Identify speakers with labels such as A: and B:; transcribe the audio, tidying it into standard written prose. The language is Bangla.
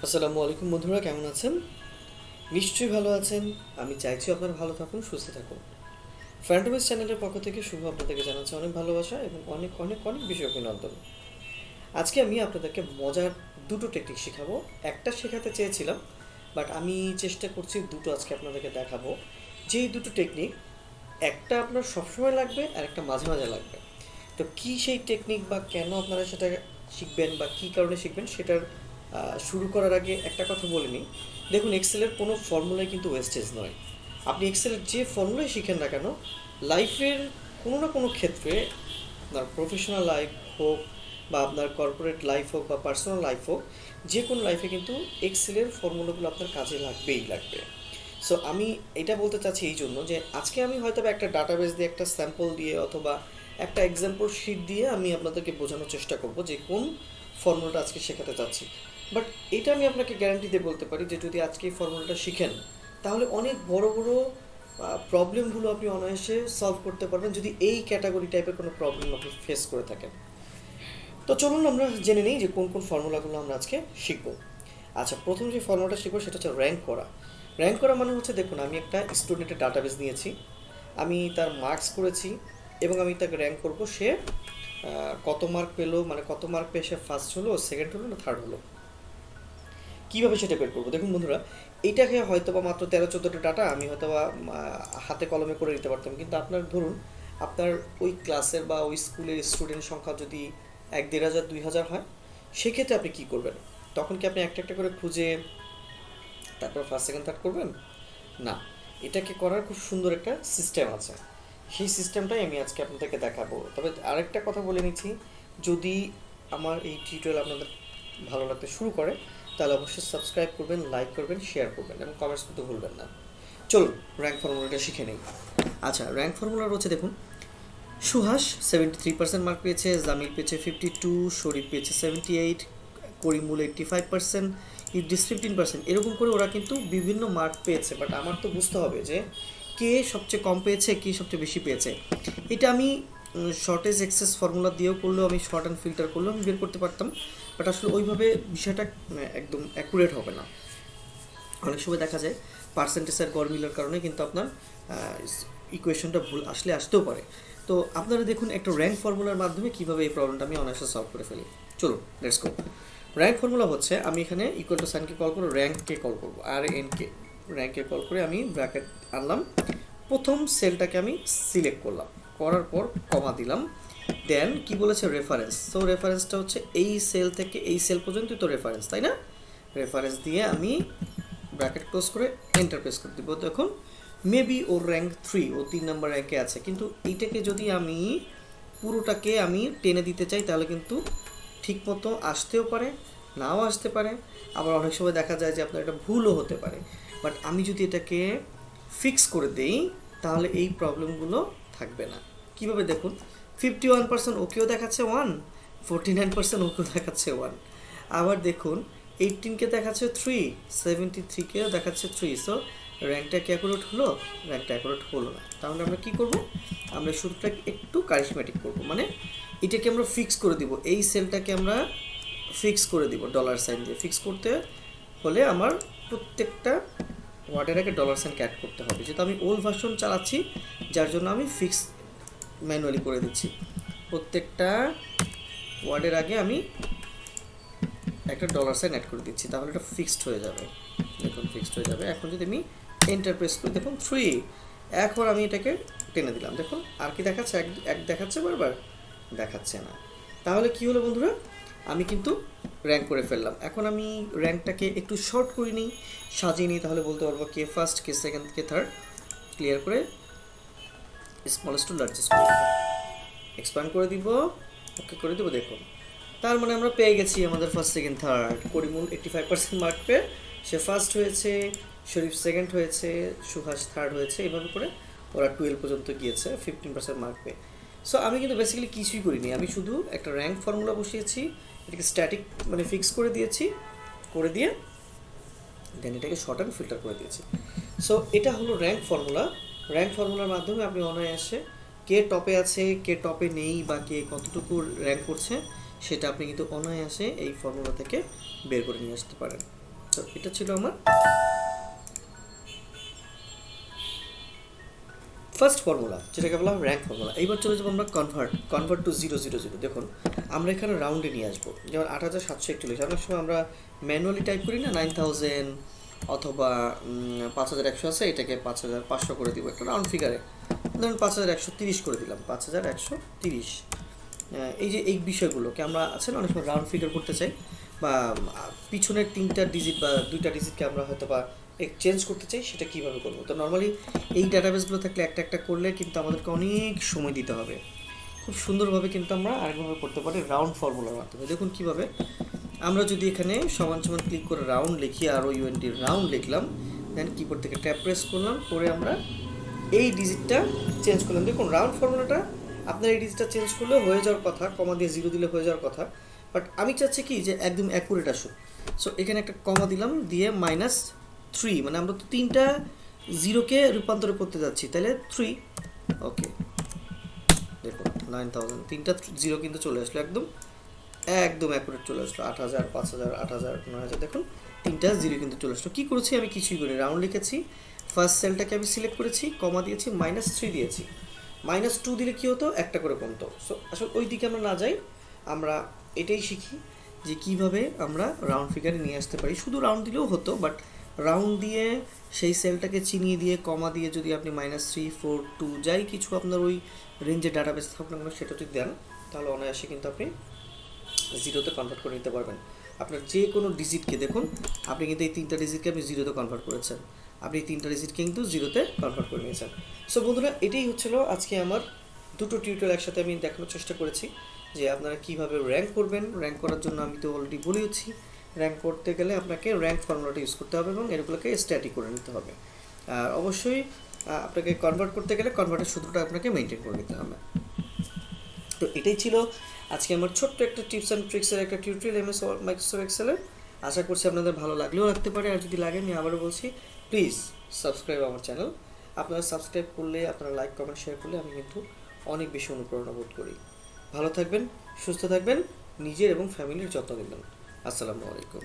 A: আসসালামু আলাইকুম বন্ধুরা, কেমন আছেন? নিশ্চয়ই ভালো আছেন। আমি চাইছি আপনারা ভালো থাকুন, সুস্থ থাকুন। ফ্যান্টমিস চ্যানেলের পক্ষ থেকে শুভ আপনাদেরকে জানাচ্ছি অনেক ভালোবাসা এবং অনেক অনেক অনেক বেশি অভিনন্দন। আজকে আমি আপনাদেরকে মজার দুটো টেকনিক শেখাবো। একটা শেখাতে চেয়েছিলাম, বাট আমি চেষ্টা করছি দুটো আজকে আপনাদেরকে দেখাবো। যেই দুটো টেকনিক, একটা আপনার সবসময় লাগবে আর একটা মাঝে মাঝে লাগবে। তো কী সেই টেকনিক বা কেন আপনারা সেটা শিখবেন বা কী কারণে শিখবেন সেটার শুরু করার আগে একটা কথা বলে নিই। দেখুন, এক্সেলের কোনো ফর্মুলাই কিন্তু ওয়েস্টেজ নয়। আপনি এক্সেলের যে ফর্মুলাই শিখেন না কেন, লাইফের কোনো না কোনো ক্ষেত্রে, আপনার প্রফেশনাল লাইফ হোক বা আপনার কর্পোরেট লাইফ হোক বা পার্সোনাল লাইফ হোক, যে কোনো লাইফে কিন্তু এক্সেলের ফর্মুলাগুলো আপনার কাজে লাগবেই লাগবে। সো আমি এটা বলতে চাচ্ছি এই জন্য যে আজকে আমি হয়তো একটা ডাটাবেস দিয়ে, একটা স্যাম্পল দিয়ে অথবা একটা এক্সাম্পল শিট দিয়ে আমি আপনাদেরকে বোঝানোর চেষ্টা করব যে কোন ফর্মুলাটা আজকে শেখাতে চাচ্ছি। বাট এটা আমি আপনাকে গ্যারান্টি দিয়ে বলতে পারি যে যদি আজকে এই ফর্মুলাটা শিখেন, তাহলে অনেক বড় বড় প্রবলেমগুলো আপনি অনায়াসে সলভ করতে পারবেন, যদি এই ক্যাটাগরি টাইপের কোনো প্রবলেম আপনি ফেস করে থাকেন। তো চলুন আমরা জেনে নিই যে কোন কোন ফর্মুলাগুলো আমরা আজকে শিখব। আচ্ছা, প্রথম যে ফর্মুলাটা শিখবো সেটা হচ্ছে র্যাঙ্ক করা। র্যাঙ্ক করা মানে হচ্ছে, দেখুন, আমি একটা স্টুডেন্টের ডাটাবেস নিয়েছি, আমি তার মার্কস করেছি এবং আমি তাকে র্যাঙ্ক করব সে কত মার্ক পেলো, মানে কত মার্ক পেয়ে সে ফার্স্ট হলো, সেকেন্ড হলো না থার্ড হলো। কীভাবে সেটা বের করবো? দেখুন বন্ধুরা, এইটাকে হয়তো বা মাত্র 13-14টা ডাটা আমি হয়তো বা হাতে কলমে করে নিতে পারতাম, কিন্তু আপনার ধরুন আপনার ওই ক্লাসের বা ওই স্কুলের স্টুডেন্ট সংখ্যা যদি 1-1,500-2,000 হয়, সেক্ষেত্রে আপনি কী করবেন? তখন কি আপনি একটা একটা করে খুঁজে তারপর ফার্স্ট সেকেন্ড থার্ড করবেন? না, এটাকে করার খুব সুন্দর একটা সিস্টেম আছে। সেই সিস্টেমটাই আমি আজকে আপনাদেরকে দেখাবো। তবে আরেকটা কথা বলে নিচ্ছি, যদি আমার এই টিউটোরিয়াল আপনাদের ভালো লাগতে শুরু করে, তাহলে অবশ্যই সাবস্ক্রাইব করবেন, লাইক করবেন, শেয়ার করবেন এবং কমেন্টস করতে ভুলবেন না। চলুন র্যাঙ্ক ফর্মুলাটা শিখে নেই। আচ্ছা, র্যাঙ্ক ফর্মুলা রয়েছে, দেখুন, সুহাস 73% মার্ক পেয়েছে, জামিল পেয়েছে 52, শরীফ পেয়েছে 78, করিমুল 85%, ইদ্রিস 15%। এরকম করে ওরা কিন্তু বিভিন্ন মার্ক পেয়েছে। বাট আমার তো বুঝতে হবে যে কে সবচেয়ে কম পেয়েছে, কে সবচেয়ে বেশি পেয়েছে। এটা আমি শর্টেজ এক্সেস ফর্মুলা দিয়েও করলেও, আমি শর্ট অ্যান্ড ফিল্টার করলেও আমি বের করতে পারতাম। বাট আসলে ওইভাবে বিষয়টা একদম অ্যাকুরেট হবে না। অনেক সময় দেখা যায় পার্সেন্টেজের গড় মিলার কারণে কিন্তু আপনার ইকুয়েশনটা ভুল আসতেও পারে। তো আপনারা দেখুন একটা র্যাঙ্ক ফর্মুলার মাধ্যমে কীভাবে এই প্রবলেমটা আমি অনায়াসে সলভ করে ফেলি। চলুন, লেটস গো। র্যাঙ্ক ফর্মুলা হচ্ছে, আমি এখানে ইকুয়াল টু সাইনকে কল করে র্যাঙ্ককে কল করবো, আর এনকে র্যাঙ্কে কল করে আমি ব্র্যাকেট আনলাম, প্রথম সেলটাকে আমি সিলেক্ট করলাম, করার পর কমা দিলাম, দেন কি বলেছে রেফারেন্স। সো রেফারেন্সটা হচ্ছে এই সেল থেকে এই সেল পর্যন্তই তো রেফারেন্স, তাই না? রেফারেন্স দিয়ে আমি ব্র্যাকেট ক্লোজ করে এন্টার প্রেস করে দিব। দেখুন, মেবি ওর র্যাঙ্ক 3, ও 3 নাম্বার র্যাঙ্কে আছে, কিন্তু এইটাকে যদি আমি পুরোটাকে আমি টেনে দিতে চাই, তাহলে কিন্তু ঠিকমতো আসতেও পারে, নাও আসতে পারে, আবার অনেক সময় দেখা যায় যে আপনার এটা ভুলও হতে পারে। বাট আমি যদি এটাকে ফিক্স করে দেই, তাহলে এই প্রবলেমগুলো থাকবে না। কীভাবে? দেখুন, 51% ওকেও দেখাচ্ছে 1, 49% ওকেও দেখাচ্ছে 1। আবার দেখুন, 18কে দেখাচ্ছে 3, 73কেও দেখাচ্ছে 3। সো র্যাঙ্কটা কি অ্যাকুরেট হলো? র্যাঙ্কটা অ্যাকুরেট হলো না। তাহলে আমরা কী করব? আমরা শুরুটা একটু কারিশমেটিক করব, মানে এটাকে আমরা ফিক্স করে দিব, এই সেলটাকে আমরা ফিক্স করে দিব ডলার সাইন দিয়ে। ফিক্স করতে হলে আমার প্রত্যেকটা ওয়ার্ডের আগে ডলার সাইনকে অ্যাড করতে হবে। যেহেতু আমি ওল্ড ভার্সন চালাচ্ছি, যার জন্য আমি ফিক্স ম্যানুয়ালি করে দিচ্ছি। প্রত্যেকটা ওয়ার্ডের আগে আমি একটা ডলার সাইন অ্যাড করে দিচ্ছি, তাহলে এটা ফিক্সড হয়ে যাবে। দেখুন, ফিক্সড হয়ে যাবে। এখন যদি আমি এন্টার প্রেস করি, দেখুন 3, এখন আমি এটাকে টেনে দিলাম, দেখুন আর কি দেখাচ্ছে? এক দেখাচ্ছে, বারবার দেখাচ্ছে না। তাহলে কি হলো বন্ধুরা? আমি কিন্তু র্যাঙ্ক করে ফেললাম। এখন আমি র্যাঙ্কটাকে একটু শর্ট করে নিই, সাজিয়ে নিই, তাহলে বলতে পারবো কে ফার্স্ট, কে সেকেন্ড, কে থার্ড। ক্লিয়ার করে স্মলেস্ট টু লার্জেস্ট করে দিব, এক্সপ্যান্ড করে দিব, ওকে করে দিব। দেখুন, তার মানে আমরা পেয়ে গেছি আমাদের first, second, third. Karimul 85% mark পেয়ে সে ফার্স্ট হয়েছে, শরীফ সেকেন্ড হয়েছে, সুহাস থার্ড হয়েছে। এভাবে করে ওরা 12 পর্যন্ত গিয়েছে 15% মার্ক পেয়ে। সো আমি কিন্তু বেসিক্যালি কিছুই করিনি, আমি শুধু একটা র্যাঙ্ক ফর্মুলা বসিয়েছি, এটাকে স্ট্যাটিক মানে ফিক্স করে দিয়েছি, করে দিয়ে দেন এটাকে শর্ট অ্যান্ড ফিল্টার করে দিয়েছি। সো এটা হলো র্যাঙ্ক ফর্মুলা। র্যাঙ্ক ফর্মুলার মাধ্যমে আপনি অনায়াসে কে টপে আছে, কে টপে নেই, বা কে কতটুকু র্যাঙ্ক করছে, সেটা আপনি কিন্তু অনায়াসে এই ফর্মুলা থেকে বের করে নিয়ে আসতে পারেন। তো এটা ছিল আমার ফার্স্ট ফর্মুলা, যেটাকে বলা হয় র্যাঙ্ক ফর্মুলা। এইবার চলে যাবো আমরা কনভার্ট টু 000। দেখুন আমরা এখানে রাউন্ডে নিয়ে আসবো, যেমন 8741। অনেক সময় আমরা ম্যানুয়ালি টাইপ করি না 9000 অথবা 5100 আছে, এটাকে 5500 করে দিব একটা রাউন্ড ফিগারে, ধরুন 5130 করে দিলাম, 5130। এই যে এই বিষয়গুলোকে আমরা আছে না অনেক সময় রাউন্ড ফিগার করতে চাই, বা পিছনের 3টা ডিজিট বা 2টা ডিজিটকে আমরা হয়তো বা চেঞ্জ করতে চাই, সেটা কীভাবে করবো? তো নর্মালি এই ডাটাবেসগুলো থাকলে একটা একটা করলে কিন্তু আমাদেরকে অনেক সময় দিতে হবে। খুব সুন্দরভাবে কিন্তু আমরা আরেকভাবে করতে পারি রাউন্ড ফর্মুলার মাধ্যমে। দেখুন কীভাবে, আমরা যদি এখানে সমান সমান ক্লিক করে রাউন্ড লিখি, আর ইউএনটি রাউন্ড লিখলাম, দেন কিবোর্ড থেকে ট্যাপ প্রেস করলাম, করে আমরা এই ডিজিটটা চেঞ্জ করলাম। দেখুন রাউন্ড ফর্মুলাটা আপনার এই ডিজিটটা চেঞ্জ করলে হয়ে যাওয়ার কথা, কমা দিয়ে 0 দিলে হয়ে যাওয়ার কথা, বাট আমি চাচ্ছি কি যে একদম অ্যাকুরেট আসুক। সো এখানে একটা কমা দিলাম, দিয়ে -3, মানে আমরা তো 3টা 0কে রূপান্তর করতে যাচ্ছি, তাহলে 3। ওকে, দেখুন 9000, 3টা 0 কিন্তু চলে আসলো, একদম অ্যাকুরেট চলে আসলো। 8000, 5000, 8000, 9000, দেখুন 3টা 0 কিন্তু চলে আসলো। কী করেছি আমি? কিছুই করিনি, রাউন্ড লিখেছি, ফার্স্ট সেলটাকে আমি সিলেক্ট করেছি, কমা দিয়েছি, -3 দিয়েছি। -2 দিলে কী হতো? একটা করে কমতো। সো আসলে ওই দিকে আমরা না যাই, আমরা এটাই শিখি যে কীভাবে আমরা রাউন্ড ফিগারে নিয়ে আসতে পারি। শুধু রাউন্ড দিলেও হতো, বাট রাউন্ড দিয়ে সেই সেলটাকে চিনিয়ে দিয়ে কমা দিয়ে যদি আপনি -3, 4, 2 যাই কিছু আপনার ওই রেঞ্জের ডাটাবেস থাকুন না সেটা যদি দেন, তাহলে অনায়াসে কিন্তু আপনি 0তে কনভার্ট করে নিতে পারবেন। আপনার যে কোনো ডিজিটকে দেখুন, আপনি কিন্তু এই 3টা ডিজিটকে আপনি 0তে কনভার্ট করেছেন, আপনি 3টা ডিজিটকে কিন্তু 0তে কনভার্ট করে নিয়েছেন। সো বন্ধুরা, এটাই হচ্ছিল আজকে আমার দুটো টিউটোরিয়াল একসাথে আমি দেখানোর চেষ্টা করেছি যে আপনারা কীভাবে র্যাঙ্ক করবেন। র্যাঙ্ক করার জন্য আমি তো অলরেডি বলেওছি, র্যাঙ্ক করতে গেলে আপনাকে র্যাঙ্ক ফর্মুলাটা ইউজ করতে হবে এবং এগুলোকে স্ট্যাটিক করে নিতে হবে। আর অবশ্যই আপনাকে কনভার্ট করতে গেলে কনভার্টের সূত্রটা আপনাকে মেনটেন করে নিতে হবে। তো এটাই ছিল আজকে আমার ছোট্ট একটা টিপস অ্যান্ড ট্রিক্সের একটা টিউটোরিয়াল মাইক্রোসফট এক্সেলের। আশা করছি আপনাদের ভালো লাগলেও রাখতে পারে, আর যদি লাগে আমি আবারও বলছি, প্লিজ সাবস্ক্রাইব আমার চ্যানেল। আপনারা সাবস্ক্রাইব করলে, আপনারা লাইক কমেন্ট শেয়ার করলে আমি কিন্তু অনেক বেশি অনুপ্রেরণা বোধ করি। ভালো থাকবেন, সুস্থ থাকবেন, নিজের এবং ফ্যামিলির যত্ন নেবেন। আসসালামু আলাইকুম।